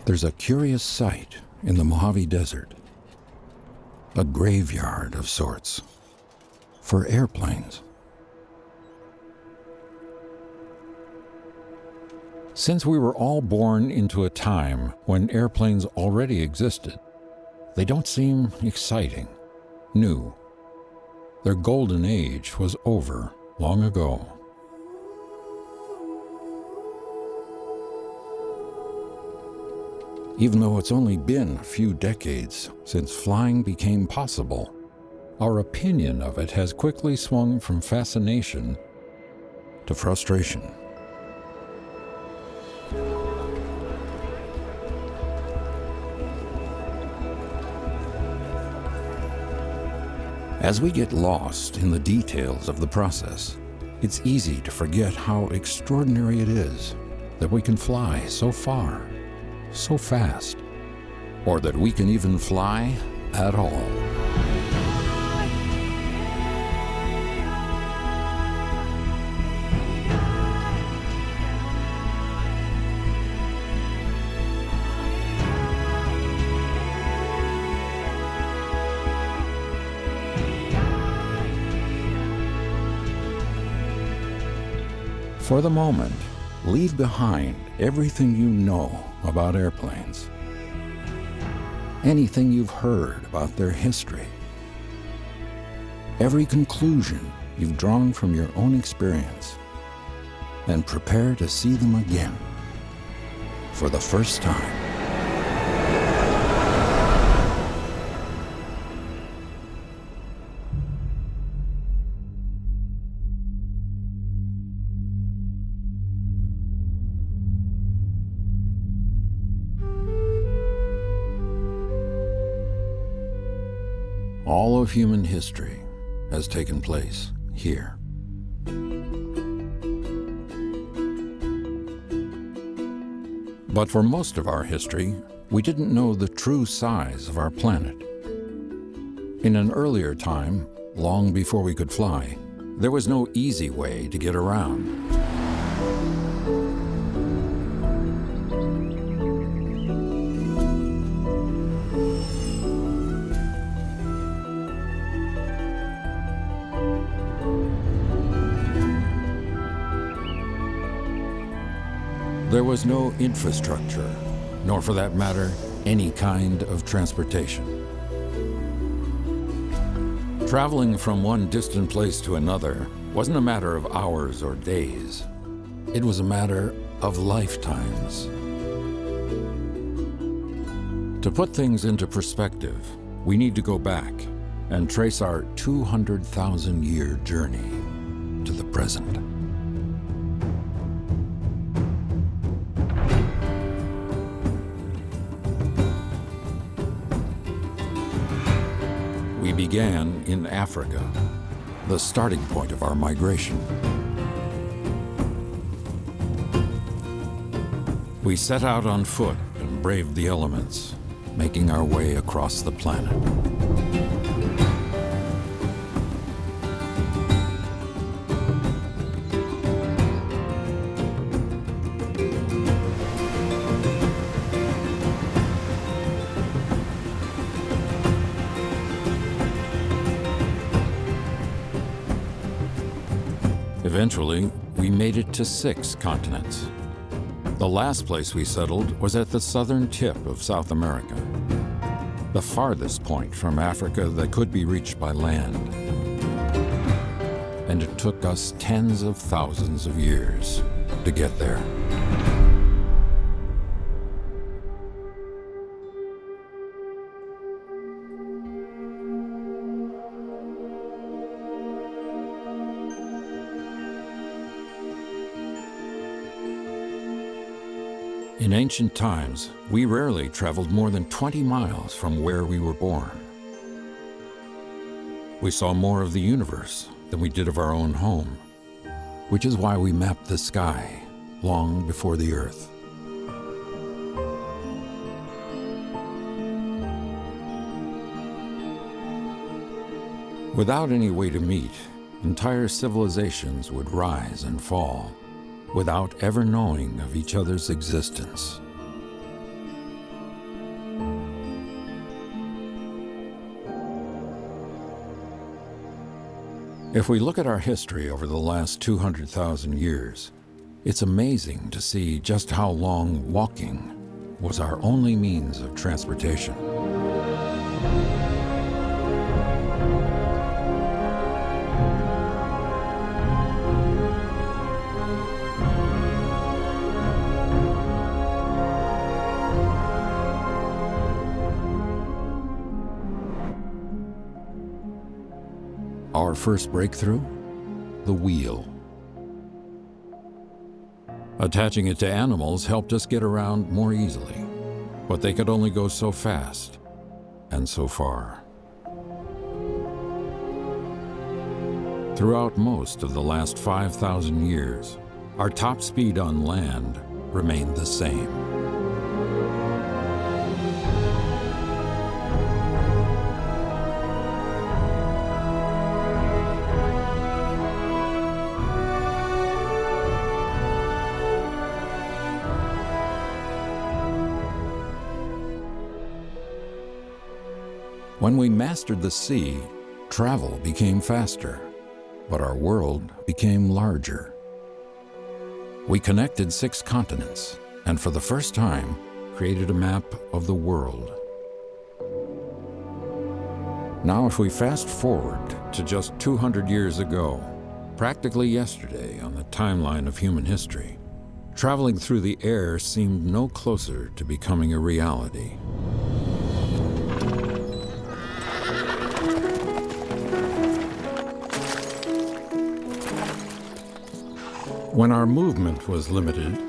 There's a curious sight in the Mojave Desert, a graveyard of sorts for airplanes. Since we were all born into a time when airplanes already existed, they don't seem exciting, new. Their golden age was over long ago. Even though it's only been a few decades since flying became possible, our opinion of it has quickly swung from fascination to frustration. As we get lost in the details of the process, it's easy to forget how extraordinary it is that we can fly so far, so fast, or that we can even fly at all. For the moment, leave behind everything you know about airplanes, anything you've heard about their history, every conclusion you've drawn from your own experience, and prepare to see them again for the first time. All of human history has taken place here. But for most of our history, we didn't know the true size of our planet. In an earlier time, long before we could fly, there was no easy way to get around. There was no infrastructure, nor for that matter, any kind of transportation. Traveling from one distant place to another wasn't a matter of hours or days. It was a matter of lifetimes. To put things into perspective, we need to go back and trace our 200,000-year journey to the present. We began in Africa, the starting point of our migration. We set out on foot and braved the elements, making our way across the planet. Eventually, we made it to 6 continents. The last place we settled was at the southern tip of South America, the farthest point from Africa that could be reached by land. And it took us tens of thousands of years to get there. In ancient times, we rarely traveled more than 20 miles from where we were born. We saw more of the universe than we did of our own home, which is why we mapped the sky long before the Earth. Without any way to meet, entire civilizations would rise and fall, without ever knowing of each other's existence. If we look at our history over the last 200,000 years, it's amazing to see just how long walking was our only means of transportation. Our first breakthrough? The wheel. Attaching it to animals helped us get around more easily, but they could only go so fast and so far. Throughout most of the last 5,000 years, our top speed on land remained the same. When we mastered the sea, travel became faster, but our world became larger. We connected 6 continents, and for the first time, created a map of the world. Now, if we fast forward to just 200 years ago, practically yesterday on the timeline of human history, traveling through the air seemed no closer to becoming a reality. When our movement was limited,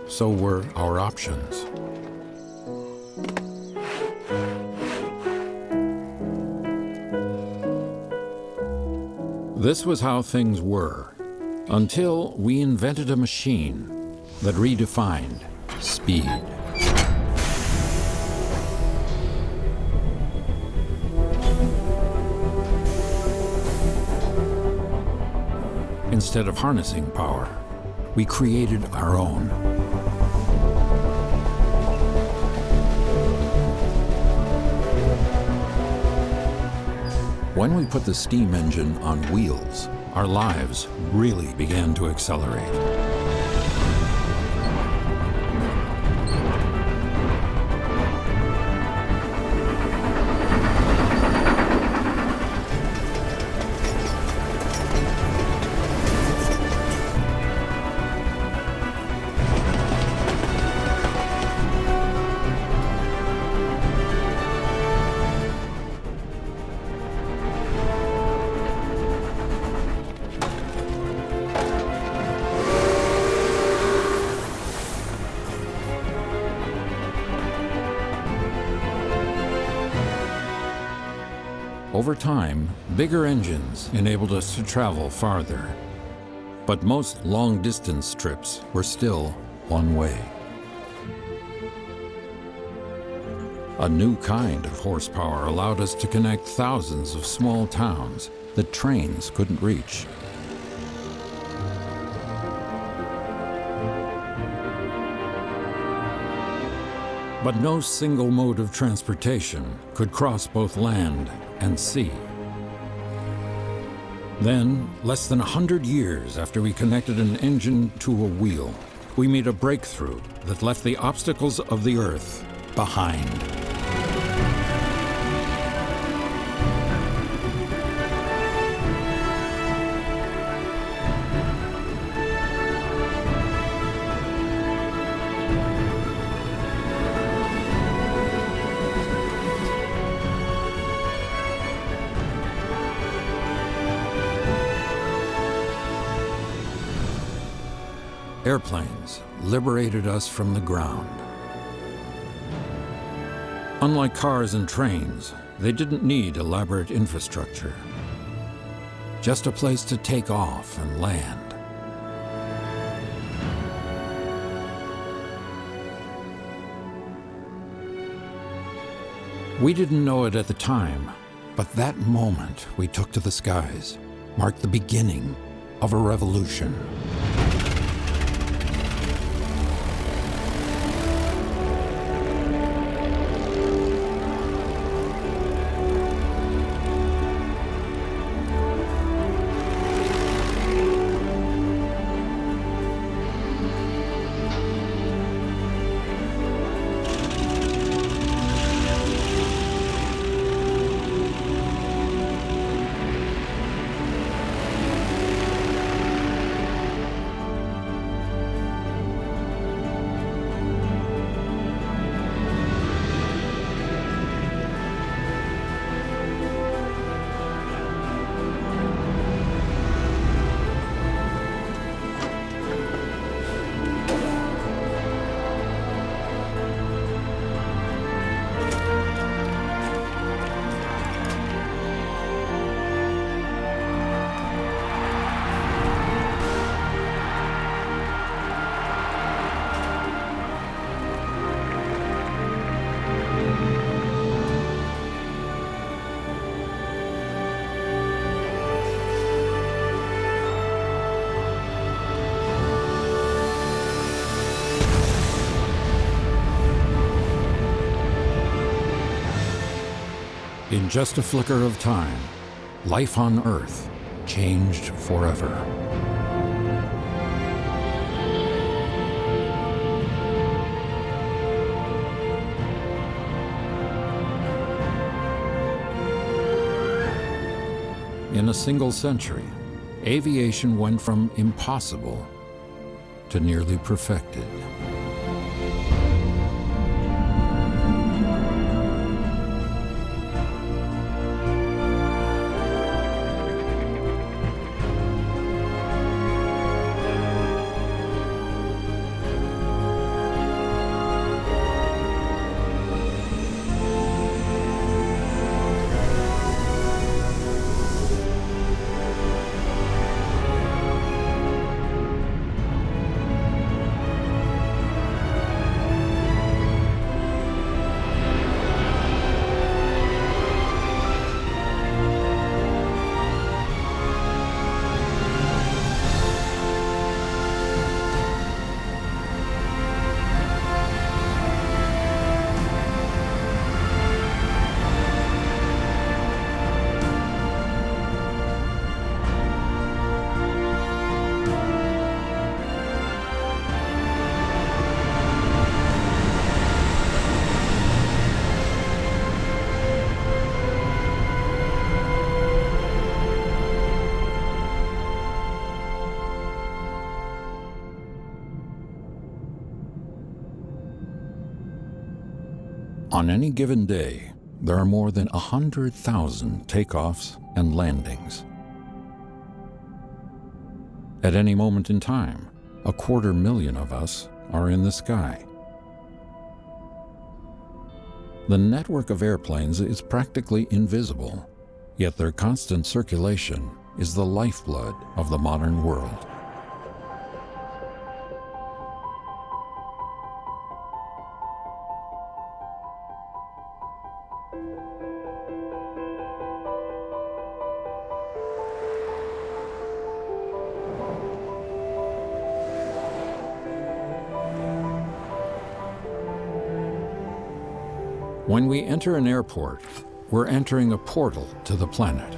so were our options. This was how things were, until we invented a machine that redefined speed. Instead of harnessing power, we created our own. When we put the steam engine on wheels, our lives really began to accelerate. Over time, bigger engines enabled us to travel farther, but most long-distance trips were still one way. A new kind of horsepower allowed us to connect thousands of small towns that trains couldn't reach. But no single mode of transportation could cross both land and sea. Then, less than 100 years after we connected an engine to a wheel, we made a breakthrough that left the obstacles of the Earth behind. Airplanes liberated us from the ground. Unlike cars and trains, they didn't need elaborate infrastructure. Just a place to take off and land. We didn't know it at the time, but that moment we took to the skies marked the beginning of a revolution. In just a flicker of time, life on Earth changed forever. In a single century, aviation went from impossible to nearly perfected. On any given day, there are more than 100,000 takeoffs and landings. At any moment in time, 250,000 of us are in the sky. The network of airplanes is practically invisible, yet their constant circulation is the lifeblood of the modern world. When we enter an airport, we're entering a portal to the planet.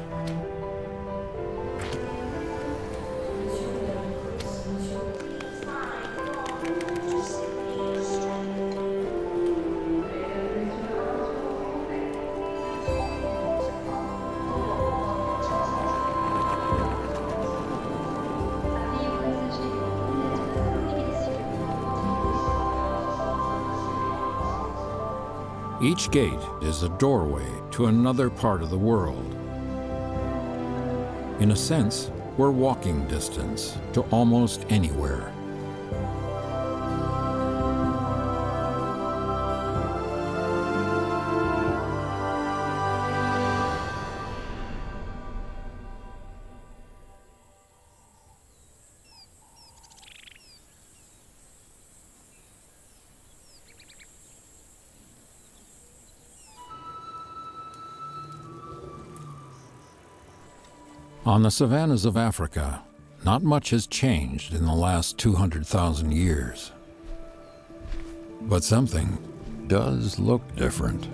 Each gate is a doorway to another part of the world. In a sense, we're walking distance to almost anywhere. On the savannas of Africa, not much has changed in the last 200,000 years. But something does look different.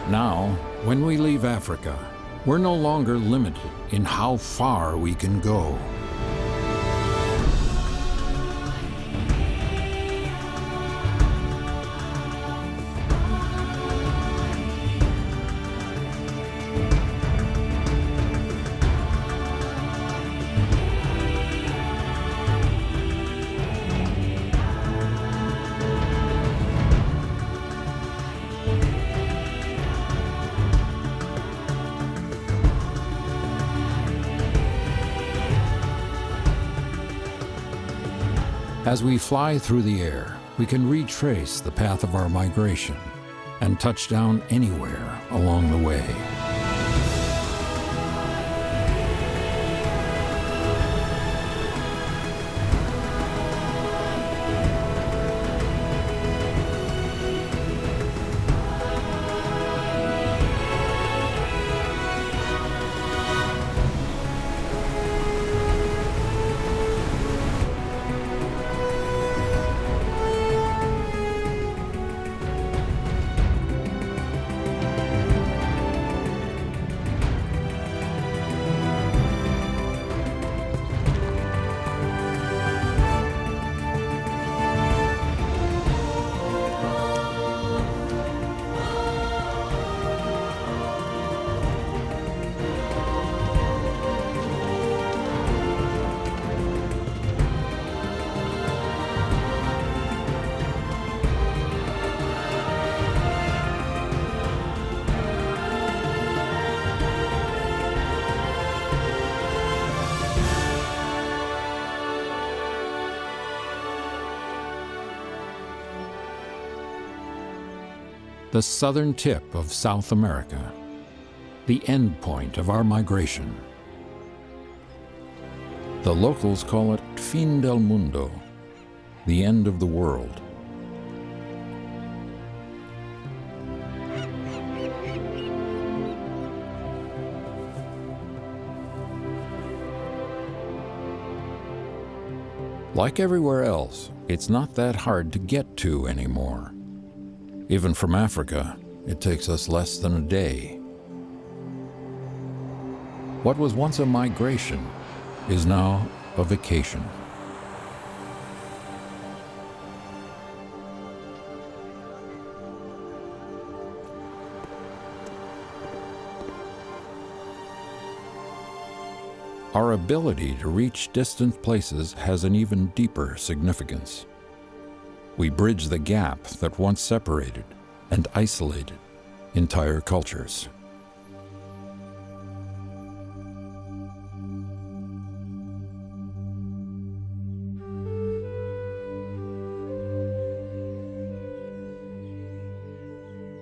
Now, when we leave Africa, we're no longer limited in how far we can go. As we fly through the air, we can retrace the path of our migration and touch down anywhere along the way. the southern tip of South America, the end point of our migration. The locals call it Fin del Mundo, the end of the world. Like everywhere else, it's not that hard to get to anymore. Even from Africa, it takes us less than a day. What was once a migration is now a vacation. Our ability to reach distant places has an even deeper significance. We bridge the gap that once separated and isolated entire cultures.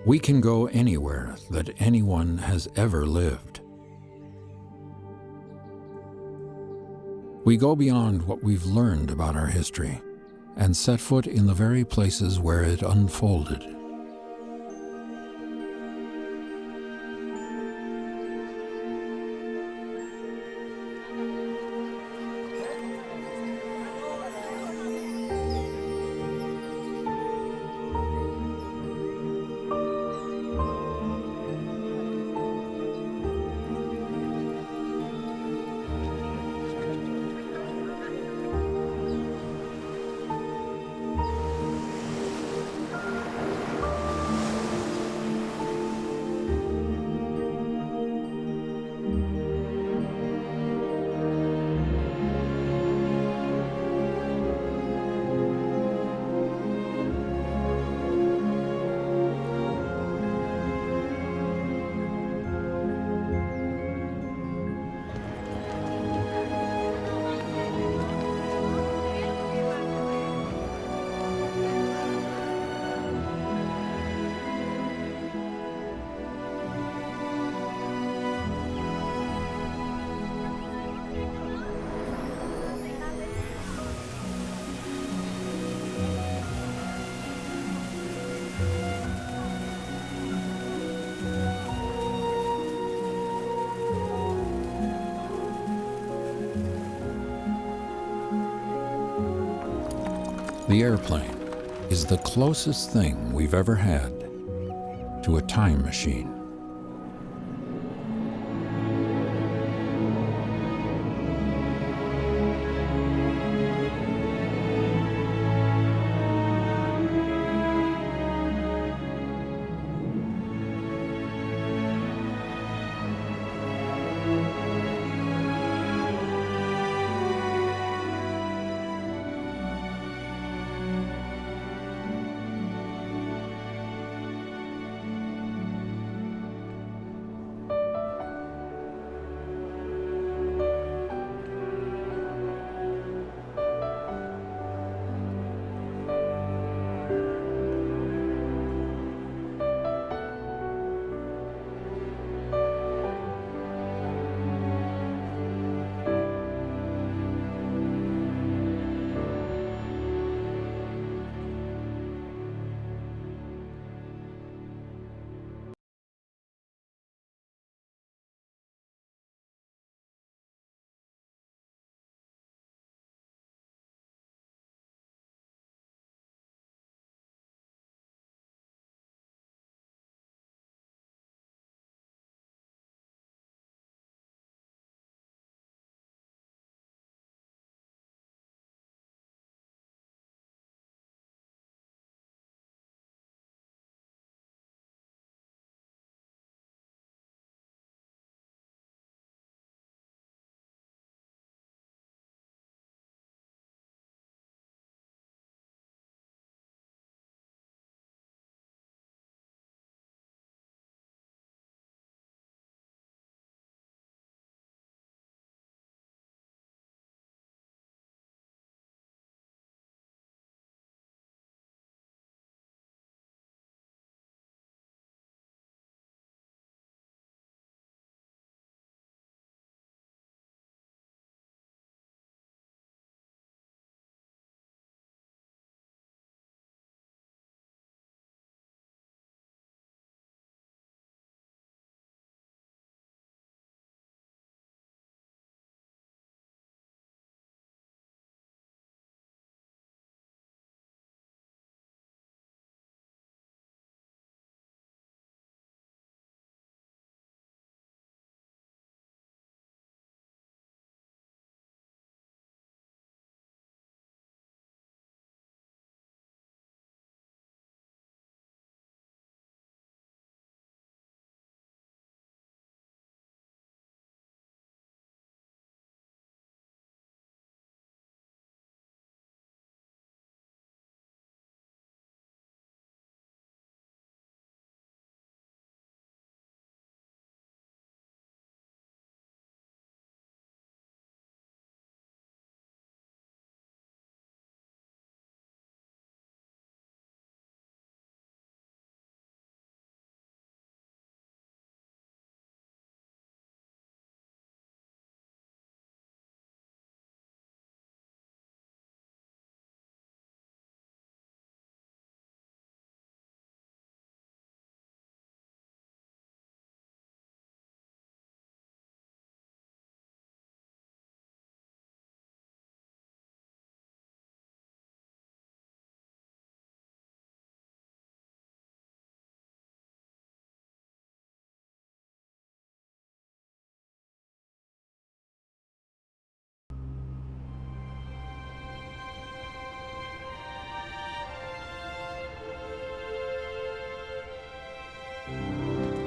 We can go anywhere that anyone has ever lived. We go beyond what we've learned about our history and set foot in the very places where it unfolded. The airplane is the closest thing we've ever had to a time machine.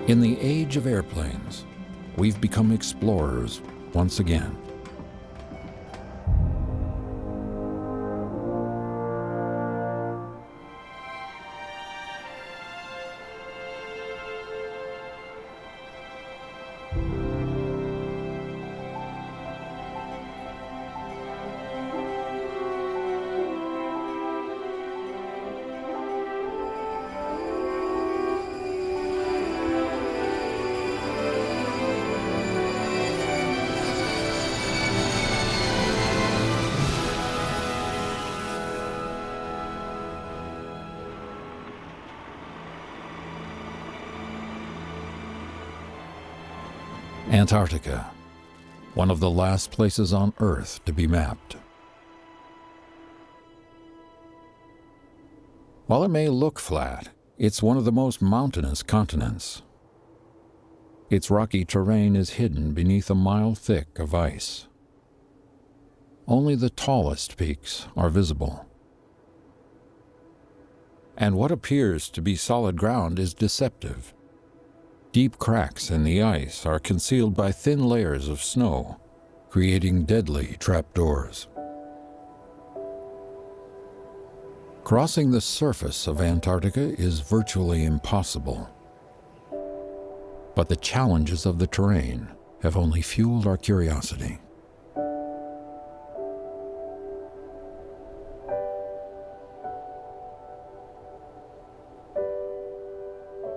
In the age of airplanes, we've become explorers once again. Antarctica, one of the last places on Earth to be mapped. While it may look flat, it's one of the most mountainous continents. Its rocky terrain is hidden beneath a mile thick of ice. Only the tallest peaks are visible. And what appears to be solid ground is deceptive. Deep cracks in the ice are concealed by thin layers of snow, creating deadly trapdoors. Crossing the surface of Antarctica is virtually impossible. But the challenges of the terrain have only fueled our curiosity.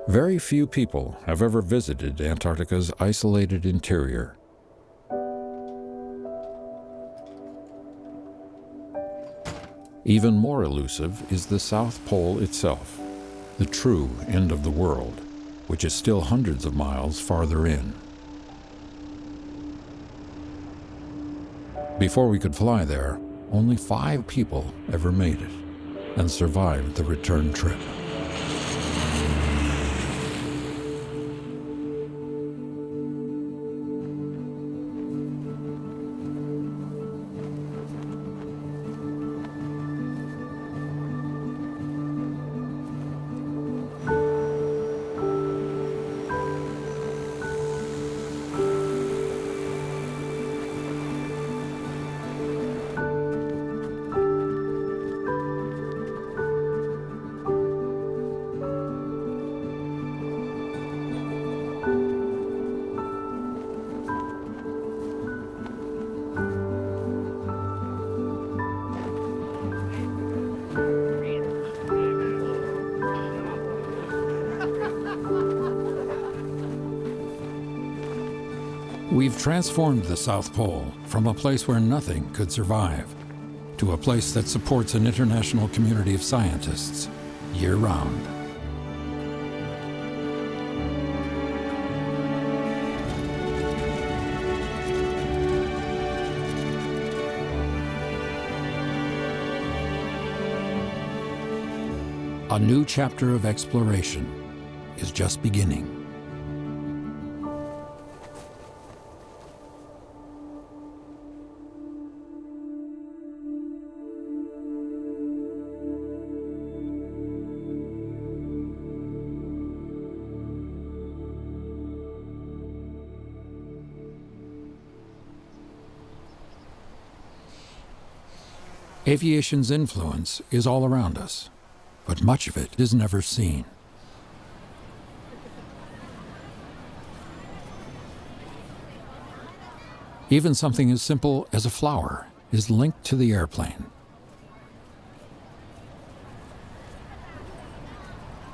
Very few people have ever visited Antarctica's isolated interior. Even more elusive is the South Pole itself, the true end of the world, which is still hundreds of miles farther in. Before we could fly there, only 5 people ever made it and survived the return trip. We've transformed the South Pole from a place where nothing could survive to a place that supports an international community of scientists year-round. A new chapter of exploration is just beginning. Aviation's influence is all around us, but much of it is never seen. Even something as simple as a flower is linked to the airplane.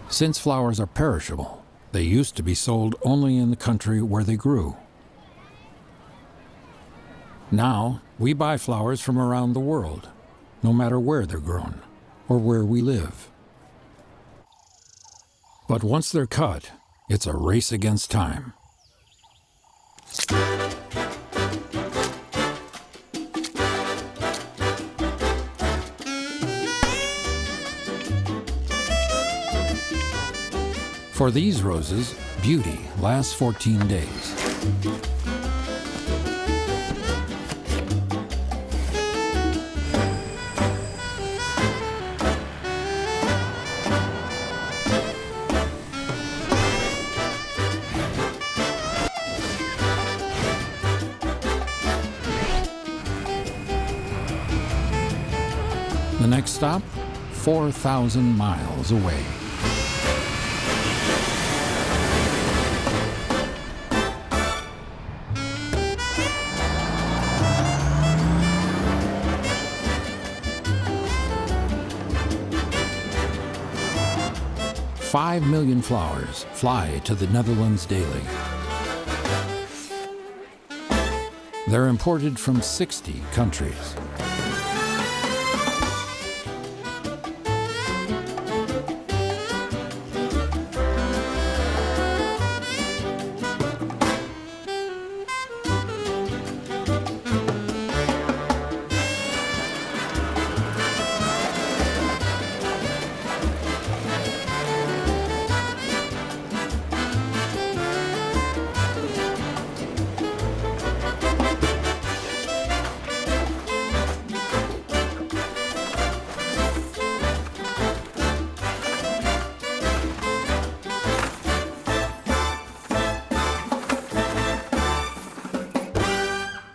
Since flowers are perishable, they used to be sold only in the country where they grew. Now, we buy flowers from around the world, no matter where they're grown or where we live. But once they're cut, it's a race against time. For these roses, beauty lasts 14 days. stop? 4,000 miles away. Five million flowers fly to the Netherlands daily. They're imported from 60 countries.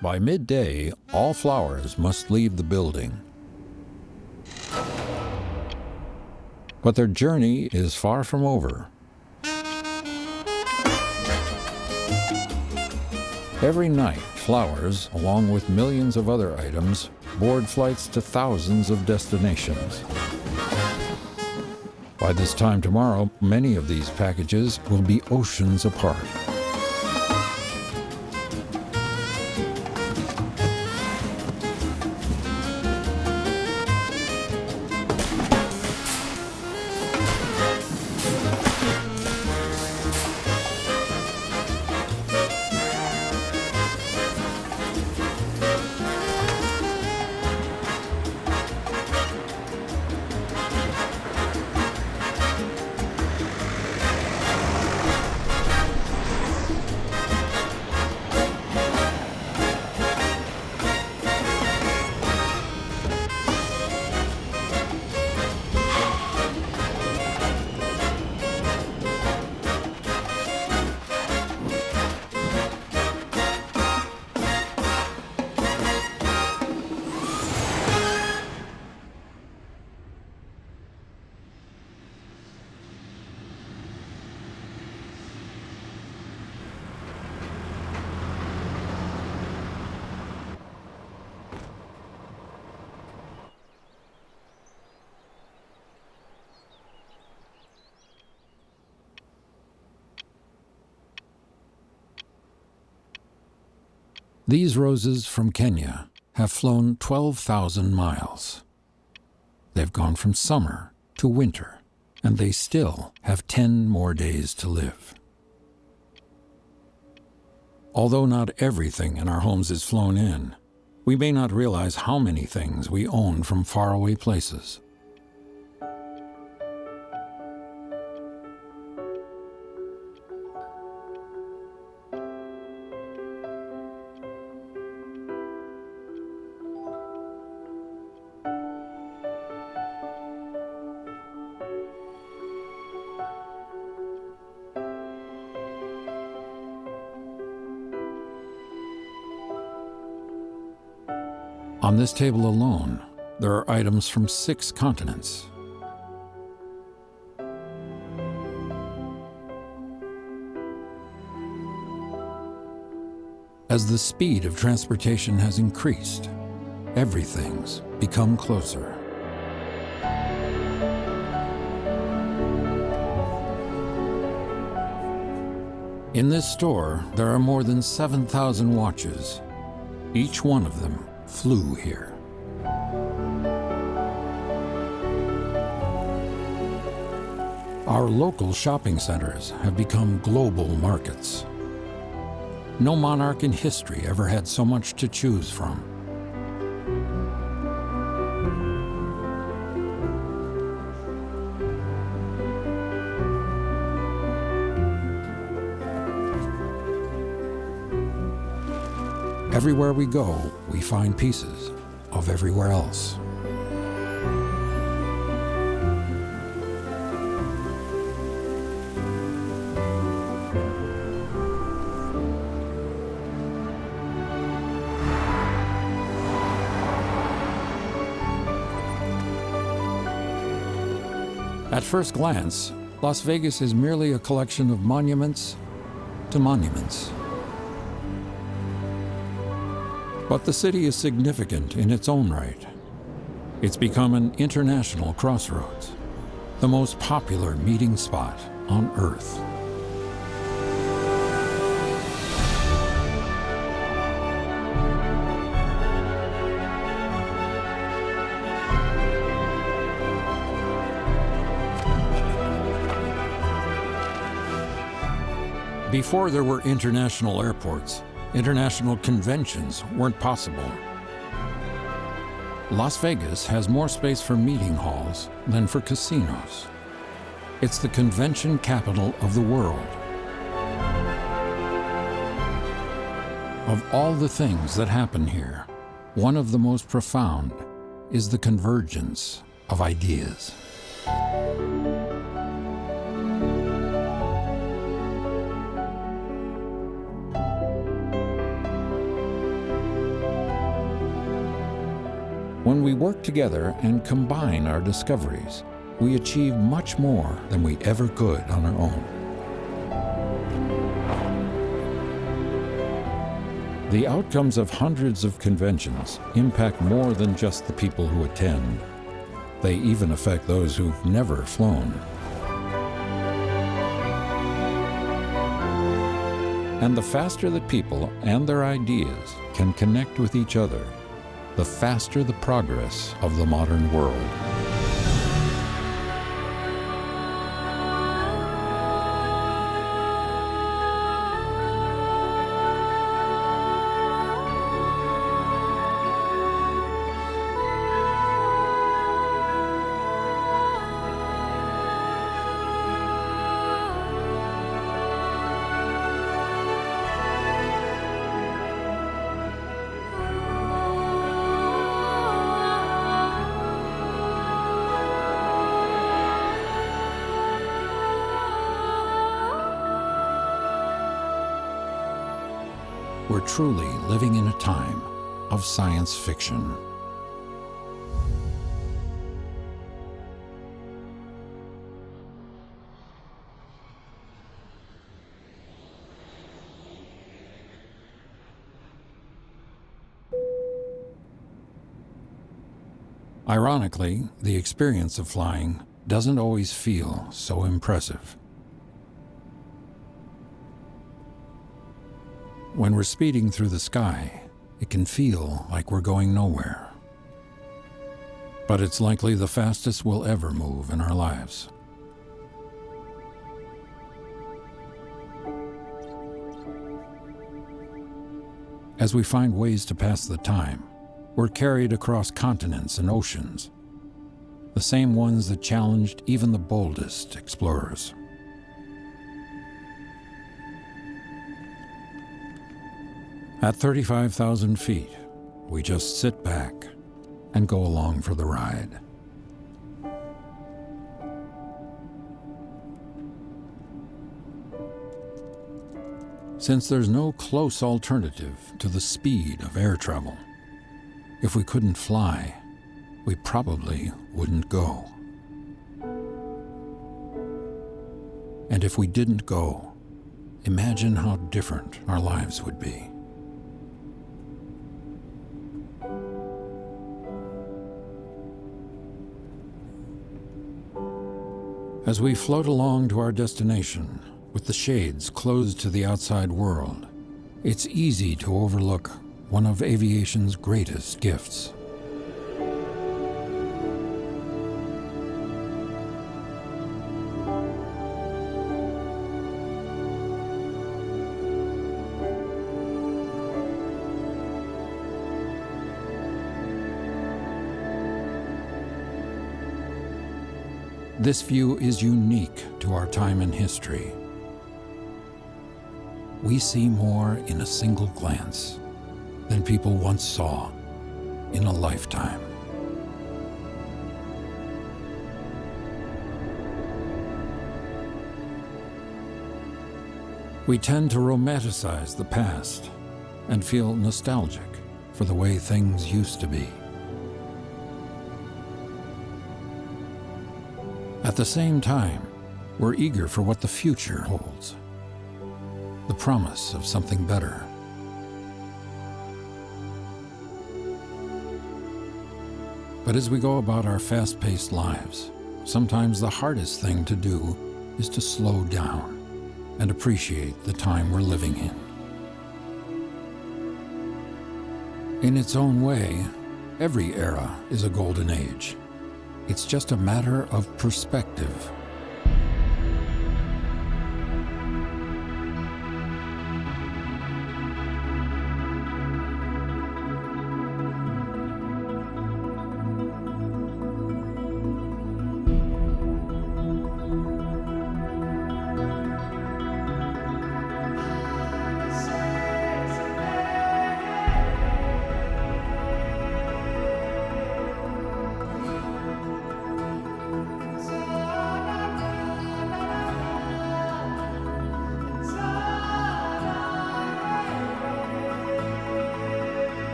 By midday, all flowers must leave the building. But their journey is far from over. Every night, flowers, along with millions of other items, board flights to thousands of destinations. By this time tomorrow, many of these packages will be oceans apart. These roses from Kenya have flown 12,000 miles. They've gone from summer to winter, and they still have 10 more days to live. Although not everything in our homes is flown in, we may not realize how many things we own from faraway places. On this table alone, there are items from 6 continents. As the speed of transportation has increased, everything's become closer. In this store, there are more than 7,000 watches. Each one of them flew here. Our local shopping centers have become global markets. No monarch in history ever had so much to choose from. Everywhere we go, we find pieces of everywhere else. At first glance, Las Vegas is merely a collection of monuments to monuments. But the city is significant in its own right. It's become an international crossroads, the most popular meeting spot on Earth. Before there were international airports, international conventions weren't possible. Las Vegas has more space for meeting halls than for casinos. It's the convention capital of the world. Of all the things that happen here, one of the most profound is the convergence of ideas. When we work together and combine our discoveries, we achieve much more than we ever could on our own. The outcomes of hundreds of conventions impact more than just the people who attend. They even affect those who've never flown. And the faster that people and their ideas can connect with each other, the faster the progress of the modern world. We're truly living in a time of science fiction. Ironically, the experience of flying doesn't always feel so impressive. When we're speeding through the sky, it can feel like we're going nowhere. But it's likely the fastest we'll ever move in our lives. As we find ways to pass the time, we're carried across continents and oceans, the same ones that challenged even the boldest explorers. At 35,000 feet, we just sit back and go along for the ride. Since there's no close alternative to the speed of air travel, if we couldn't fly, we probably wouldn't go. And if we didn't go, imagine how different our lives would be. As we float along to our destination, with the shades closed to the outside world, it's easy to overlook one of aviation's greatest gifts. This view is unique to our time in history. We see more in a single glance than people once saw in a lifetime. We tend to romanticize the past and feel nostalgic for the way things used to be. At the same time, we're eager for what the future holds, the promise of something better. But as we go about our fast-paced lives, sometimes the hardest thing to do is to slow down and appreciate the time we're living in. In its own way, every era is a golden age. It's just a matter of perspective.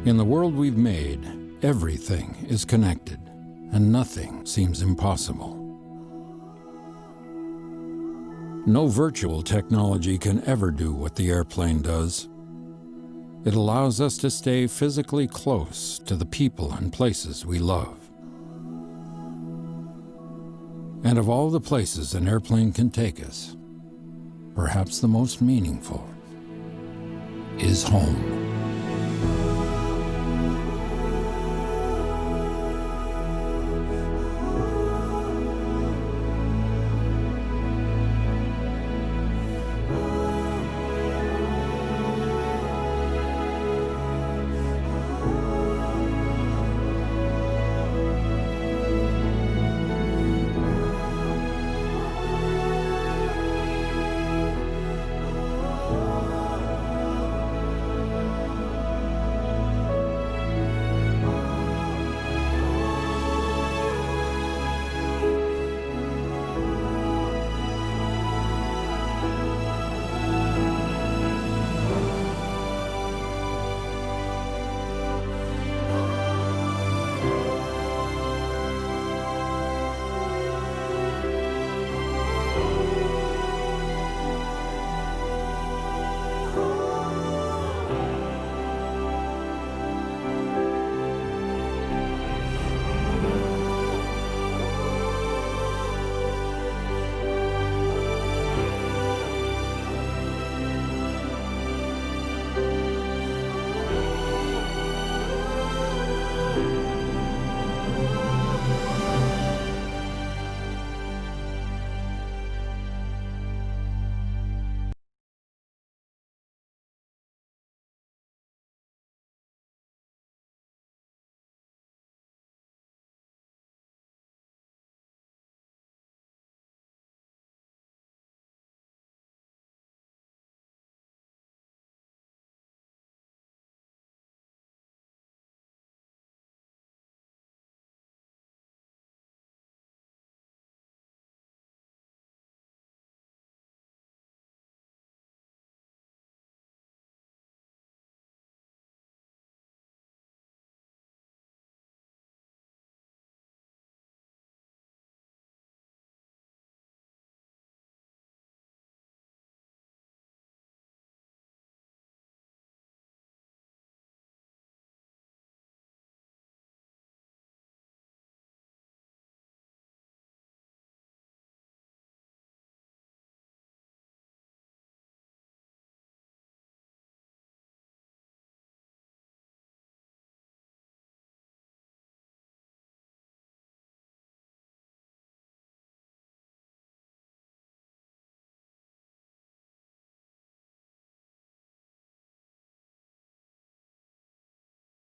In the world we've made, everything is connected, and nothing seems impossible. No virtual technology can ever do what the airplane does. It allows us to stay physically close to the people and places we love. And of all the places an airplane can take us, perhaps the most meaningful is home.